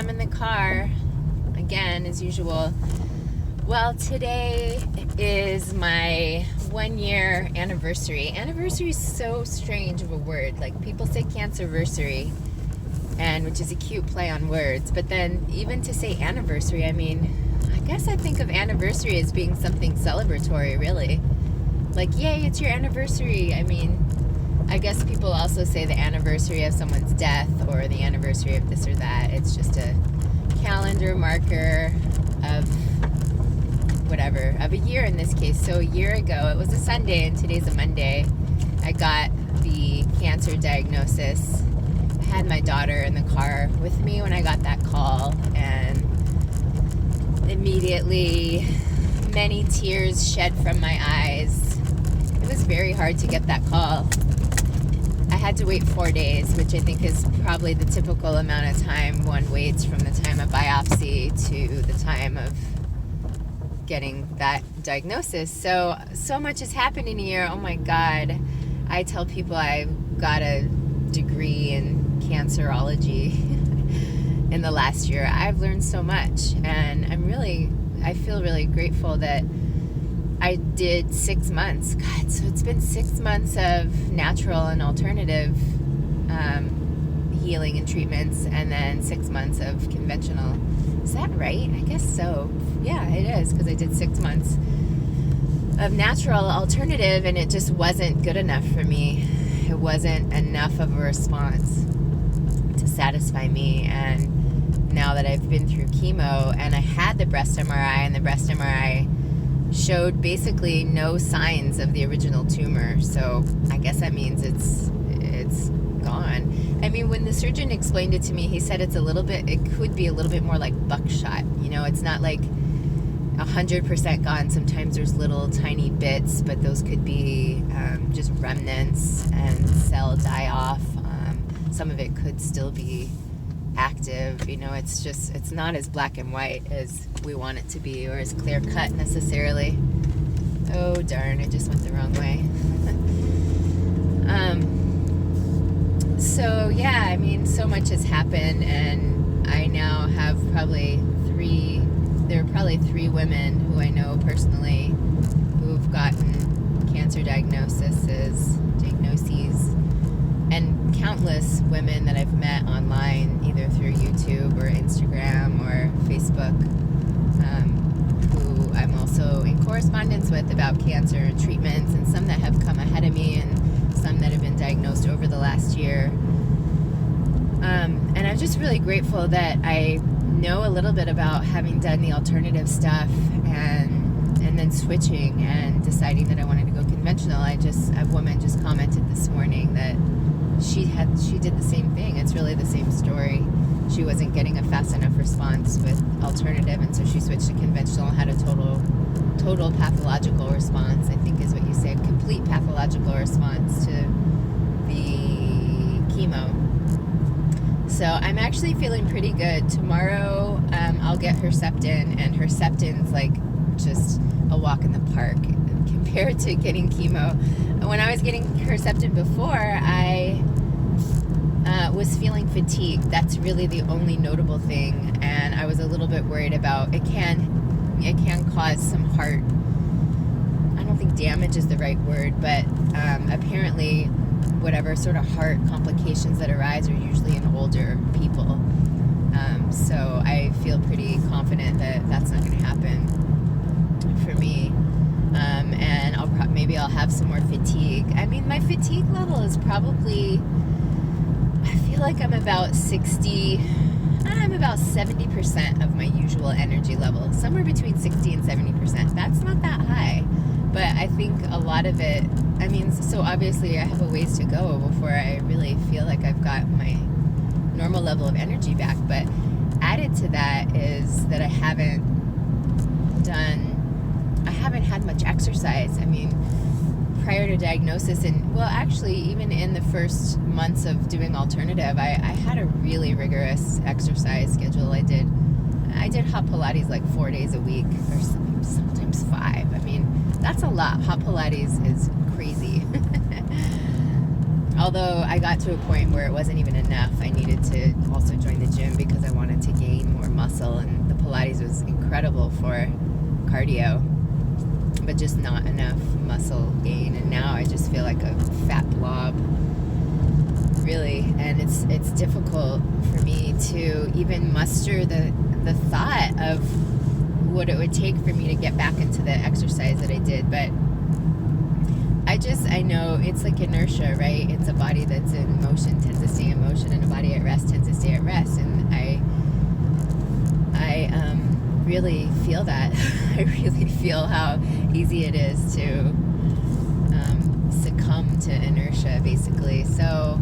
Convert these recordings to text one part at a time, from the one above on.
am in the car, again, as usual. Well, today is my 1-year anniversary. Anniversary is so strange of a word. Like, people say Cancerversary, and which is a cute play on words. But then even to say anniversary, I mean, I guess I think of anniversary as being something celebratory, really. Like, yay, it's your anniversary. I mean, I guess people also say the anniversary of someone's death or the anniversary of this or that. It's just a calendar marker of whatever, of a year in this case. So a year ago, it was a Sunday and today's a Monday, I got the cancer diagnosis. I had my daughter in the car with me when I got that call, and immediately many tears shed from my eyes. It was very hard to get that call. I had to wait 4 days, which I think is probably the typical amount of time one waits from the time of biopsy to the time of getting that diagnosis. So much has happened in a year. Oh my God. I tell people I got a degree in cancerology in the last year. I've learned so much, and I feel really grateful that I did 6 months. God, so it's been 6 months of natural and alternative healing and treatments, and then 6 months of conventional. Is that right? I guess so. Yeah, it is, because I did 6 months of natural alternative, and it just wasn't good enough for me. It wasn't enough of a response to satisfy me. And now that I've been through chemo, and I had the breast MRI, and the breast MRI showed basically no signs of the original tumor. So I guess that means it's gone. I mean, when the surgeon explained it to me, he said it could be a little bit more like buckshot. You know, it's not like 100% gone. Sometimes there's little tiny bits, but those could be just remnants and cell die-off. Some of it could still be active. You know, it's not as black and white as we want it to be, or as clear-cut necessarily. Oh, darn, I just went the wrong way. So, yeah, I mean, so much has happened, and I now have there are probably 3 women who I know personally who've gotten cancer diagnoses, and countless women that I've met online, either through YouTube or Instagram or Facebook, who I'm also in correspondence with about cancer and treatments, and some that have come ahead of me, and some that have been diagnosed over the last year. And I'm just really grateful that I know a little bit about having done the alternative stuff and then switching and deciding that I wanted to go conventional. A woman just commented this morning that she did the same thing. It's really the same story. She wasn't getting a fast enough response with alternative, and so she switched to conventional and had a total pathological response, I think is what you say, complete pathological response to the chemo. So I'm actually feeling pretty good. Tomorrow I'll get Herceptin, and Herceptin's like just a walk in the park compared to getting chemo. When I was getting Herceptin before, I was feeling fatigue. That's really the only notable thing, and I was a little bit worried about it can cause some heart, I don't think damage is the right word, but apparently whatever sort of heart complications that arise are usually in older people. So I feel pretty confident that that's not going to happen for me. And maybe I'll have some more fatigue. I mean, my fatigue level is probably, I feel like I'm about 70% of my usual energy level, somewhere between 60 and 70%. That's not that high, but I think a lot of it, I mean, so obviously I have a ways to go before I really feel like I've got my normal level of energy back. But added to that is that I haven't had much exercise. I mean, prior to diagnosis, and well, actually even in the first months of doing alternative, I had a really rigorous exercise schedule. I did hot Pilates like 4 days a week, or sometimes 5. I mean, that's a lot. Hot Pilates is crazy. Although I got to a point where it wasn't even enough. I needed to also join the gym because I wanted to gain muscle, and the Pilates was incredible for cardio, but just not enough muscle gain. And now I just feel like a fat blob, really. And it's difficult for me to even muster the thought of what it would take for me to get back into the exercise that I did. But I know it's like inertia, right? It's a body that's in motion tends to stay in motion, and a body at rest tends to stay at rest. And I really feel that. I really feel how easy it is to succumb to inertia, basically. So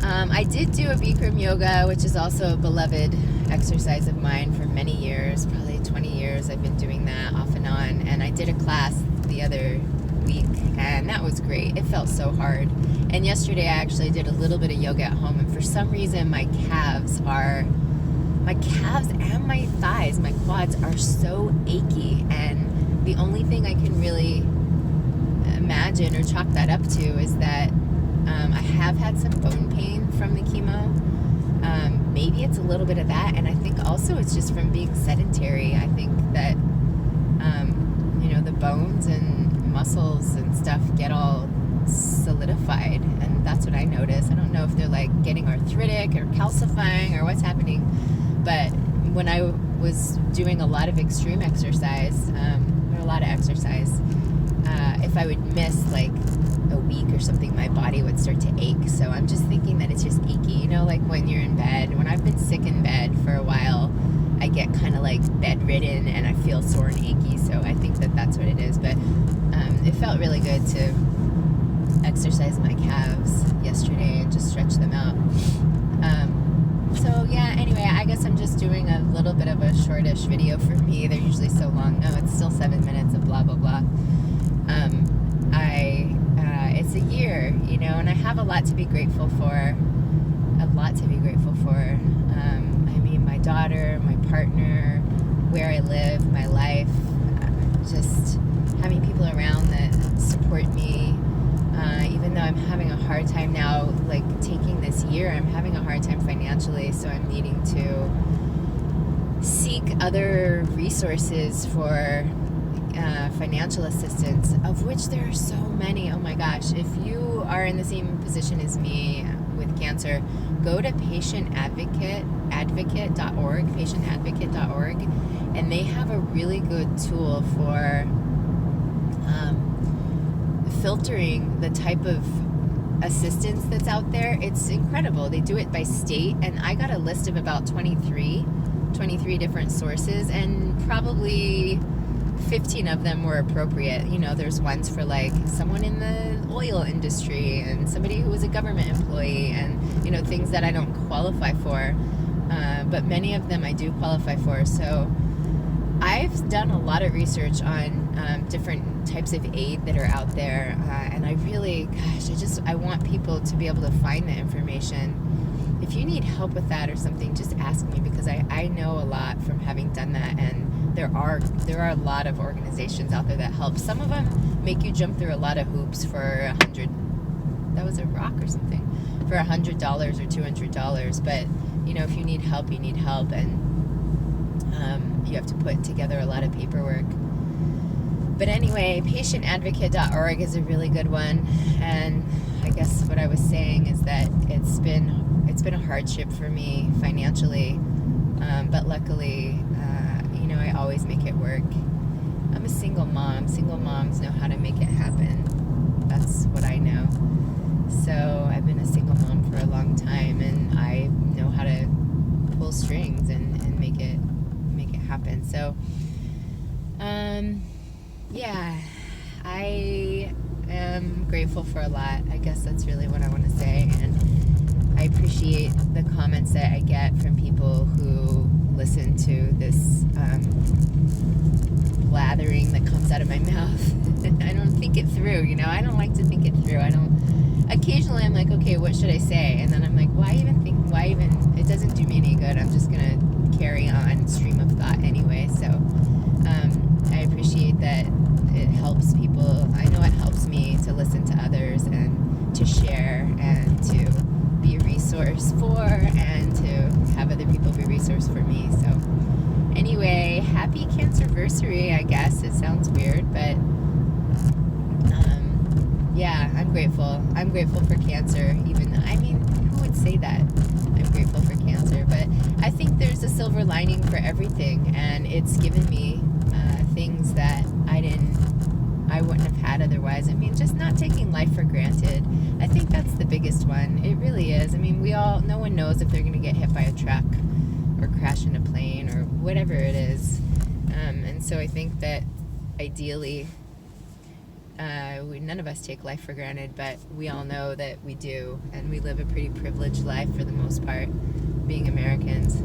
I did do a Bikram yoga, which is also a beloved exercise of mine for many years, probably 20 years. I've been doing that off and on. And I did a class the other week, and that was great. It felt so hard. And yesterday I actually did a little bit of yoga at home, and for some reason my calves and my thighs, my quads are so achy, and the only thing I can really imagine or chalk that up to is that I have had some bone pain from the chemo. Maybe it's a little bit of that, and I think also it's just from being sedentary. I think that the bones and muscles and stuff get all solidified, and that's what I notice. I don't know if they're like getting arthritic or calcifying or what's happening, but when I was doing a lot of extreme exercise, or a lot of exercise, if I would miss like a week or something, my body would start to ache. So I'm just thinking that it's just achy, like when you're in bed. When I've been sick in bed for a while, I get kind of like bedridden and I feel sore and achy. So I think that that's what it is. But it felt really good to exercise my calves yesterday and just stretch them out. So yeah, anyway, I guess I'm just doing a little bit of a shortish video for me. They're usually so long. No, it's still 7 minutes of blah, blah, blah. It's a year, and I have a lot to be grateful for. I mean, my daughter, my partner, where I live, my life, just having people around that support me. Even though I'm having a hard time now, like taking this year, I'm having a hard time financially, so I'm needing to seek other resources for financial assistance, of which there are so many. Oh my gosh, if you are in the same position as me with cancer, go to patientadvocate.org, and they have a really good tool for filtering the type of assistance that's out there. It's incredible. They do it by state, and I got a list of about 23 different sources, and probably 15 of them were appropriate. There's ones for like someone in the oil industry and somebody who was a government employee, and things that I don't qualify for, but many of them I do qualify for. So I've done a lot of research on different types of aid that are out there, and I really, I want people to be able to find the information. If you need help with that or something, just ask me, because I know a lot from having done that, and there are a lot of organizations out there that help. Some of them make you jump through a lot of hoops for that was a rock or something, for $100 or $200. But if you need help, you need help, and you have to put together a lot of paperwork. But anyway, patientadvocate.org is a really good one. And I guess what I was saying is that it's been a hardship for me financially, but luckily, I always make it work. I'm a single mom. Single moms know how to make it happen. That's what I know. So I've been a single mom for a long time, and I know how to pull strings and make it happen. So yeah, I am grateful for a lot. I guess that's really what I want to say, and I appreciate the comments that I get from people who listen to this blathering that comes out of my mouth. I don't think it through, I don't like to think it through. Occasionally I'm like, okay, what should I say? And then I'm like, why even? It doesn't do me any good. I'm just gonna carry on stream of thought anyway. So I appreciate that it helps people. I know it helps me to listen to others and to share and to be a resource for and to have other people be a resource for me. So anyway, happy Cancerversary, I guess. It sounds weird, but yeah, I'm grateful. I'm grateful for cancer, even though, I mean, who would say that? I'm grateful for cancer, but I think there's a silver lining for everything, and it's given me things that I wouldn't have had otherwise. I mean, just not taking life for granted. I think that's the biggest one. It really is. I mean, no one knows if they're going to get hit by a truck or crash in a plane or whatever it is. And so I think that ideally, none of us take life for granted, but we all know that we do, and we live a pretty privileged life for the most part, being Americans.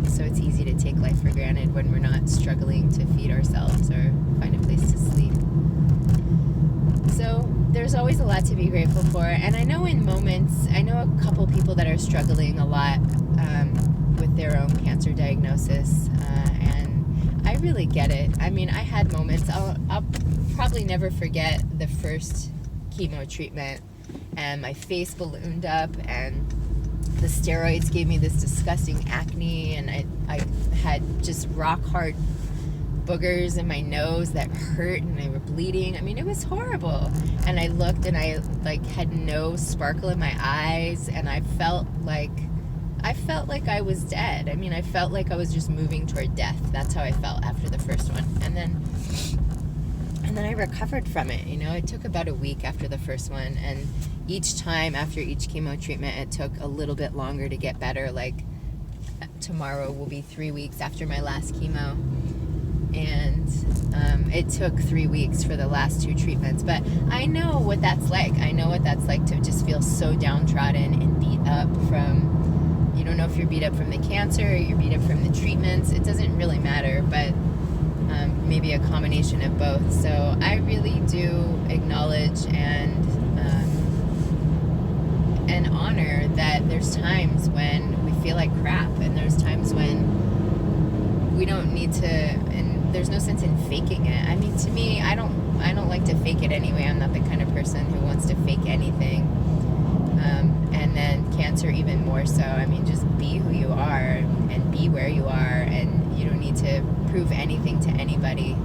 So it's easy to take life for granted when we're not struggling to feed ourselves or find a place to sleep. So there's always a lot to be grateful for, and I know a couple people that are struggling a lot with their own cancer diagnosis, and I really get it. I mean, I had moments. I'll probably never forget the first chemo treatment, and my face ballooned up, and the steroids gave me this disgusting acne, and I had just rock hard boogers in my nose that hurt, and they were bleeding. I mean, it was horrible. And I looked, and I had no sparkle in my eyes, and I felt like I was dead. I mean, I felt like I was just moving toward death. That's how I felt after the first one. And then I recovered from it. It took about a week after the first one, and each time after each chemo treatment, it took a little bit longer to get better. Like tomorrow will be 3 weeks after my last chemo, and it took 3 weeks for the last 2 treatments. But I know what that's like. I know what that's like to just feel so downtrodden and beat up from, you don't know if you're beat up from the cancer or you're beat up from the treatments. It doesn't really matter, but maybe a combination of both. So I really do acknowledge and honor that there's times when we feel like crap, and there's times when we don't need to, and there's no sense in faking it. I mean, to me, I don't like to fake it anyway. I'm not the kind of person who wants to fake anything. And then cancer even more so. I mean, just be who you are and be where you are, and you don't need to prove anything to anybody.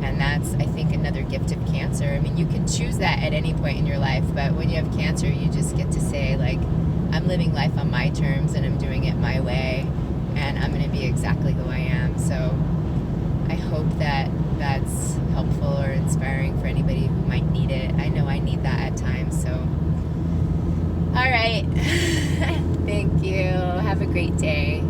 And that's, I think, another gift of cancer. I mean, you can choose that at any point in your life, but when you have cancer, you just get to say, like, I'm living life on my terms, and I'm doing it my way, and I'm going to be exactly who I am. So I hope that that's helpful or inspiring for anybody who might need it. I know I need that at times. So, all right. Thank you. Have a great day.